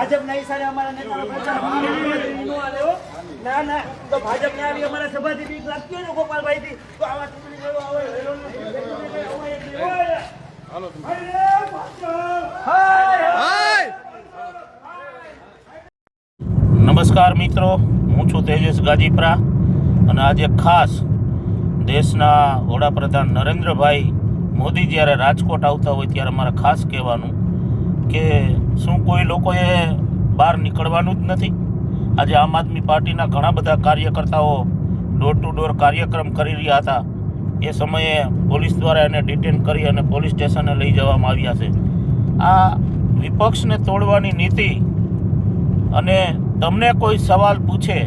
ભાજપના ઈશારે અમારા નેતાનો પ્રચાર નો આલે હો. ના ના તો ભાજપને આવી અમારા સભાથી બીક લાગતી હોય ને ગોપાલભાઈથી તો આવા ચૂંટણી લડવા આવે હાલો નમસ્કાર મિત્રો, હું છું તેજસ ગાજીપરા અને આજે ખાસ દેશના વડાપ્રધાન નરેન્દ્રભાઈ મોદી જ્યારે રાજકોટ આવતા હોય ત્યારે મારે ખાસ કહેવાનું કે શું કોઈ લોકોએ બહાર નીકળવાનું જ નથી? આજે આમ આદમી પાર્ટીના ઘણા બધા કાર્યકર્તાઓ ડોર ટુ ડોર કાર્યક્રમ કરી રહ્યા હતા. એ સમયે પોલીસ દ્વારા એને ડિટેન કરી અને પોલીસ સ્ટેશને લઈ જવામાં આવ્યા છે. આ વિપક્ષને તોડવાની નીતિ અને તમને કોઈ સવાલ પૂછે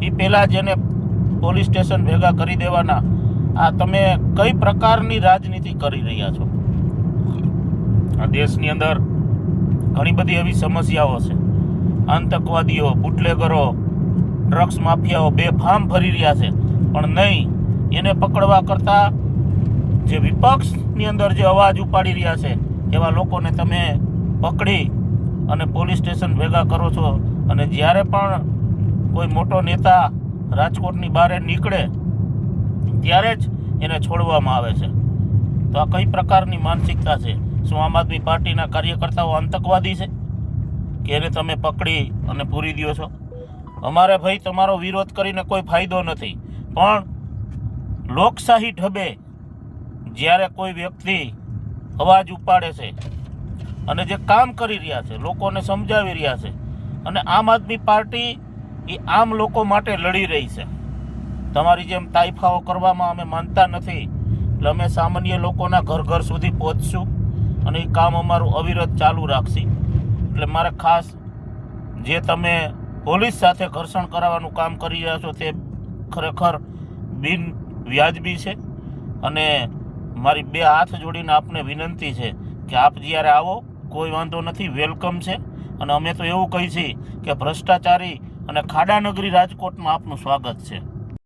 એ પહેલાં જ એને પોલીસ સ્ટેશન ભેગા કરી દેવાના, આ તમે કઈ પ્રકારની રાજનીતિ કરી રહ્યા છો? આ દેશની અંદર ઘણી બધી એવી સમસ્યાઓ છે. આતંકવાદીઓ, બુટલેગરો, ડ્રગ્સ માફિયાઓ બેફામ ફરી રહ્યા છે, પણ નહીં, એને પકડવા કરતાં જે વિપક્ષની અંદર જે અવાજ ઉપાડી રહ્યા છે એવા લોકોને તમે પકડી અને પોલીસ સ્ટેશન ભેગા કરો છો. અને જ્યારે પણ કોઈ મોટો નેતા રાજકોટની બહાર નીકળે ત્યારે જ એને છોડવામાં આવે છે. તો આ કઈ પ્રકારની માનસિકતા છે? શું આમ આદમી પાર્ટીના કાર્યકર્તાઓ આતંકવાદી છે કે એને તમે પકડી અને પૂરી દો છો? અમારે ભાઈ તમારો વિરોધ કરીને કોઈ ફાયદો નથી, પણ લોકશાહી ઢબે જ્યારે કોઈ વ્યક્તિ અવાજ ઉપાડે છે અને જે કામ કરી રહ્યા છે, લોકોને સમજાવી રહ્યા છે, અને આમ આદમી પાર્ટી એ આમ લોકો માટે લડી રહી છે. તમારી જેમ તાઇફાઓ કરવામાં અમે માનતા નથી, એટલે અમે સામાન્ય લોકોના ઘર ઘર સુધી પહોંચશું અને એ કામ અમારું અવિરત ચાલુ રાખશી. એટલે મારે ખાસ જે તમે પોલીસ સાથે ઘર્ષણ કરાવવાનું કામ કરી રહ્યા છો તે ખરેખર બિન વ્યાજબી છે. અને મારી બે હાથ જોડીને આપને વિનંતી છે કે આપ જ્યારે આવો કોઈ વાંધો નથી, વેલકમ છે. અને અમે તો એવું કહી છીએ કે ભ્રષ્ટાચારી અને ખાડાનગરી રાજકોટમાં આપનું સ્વાગત છે.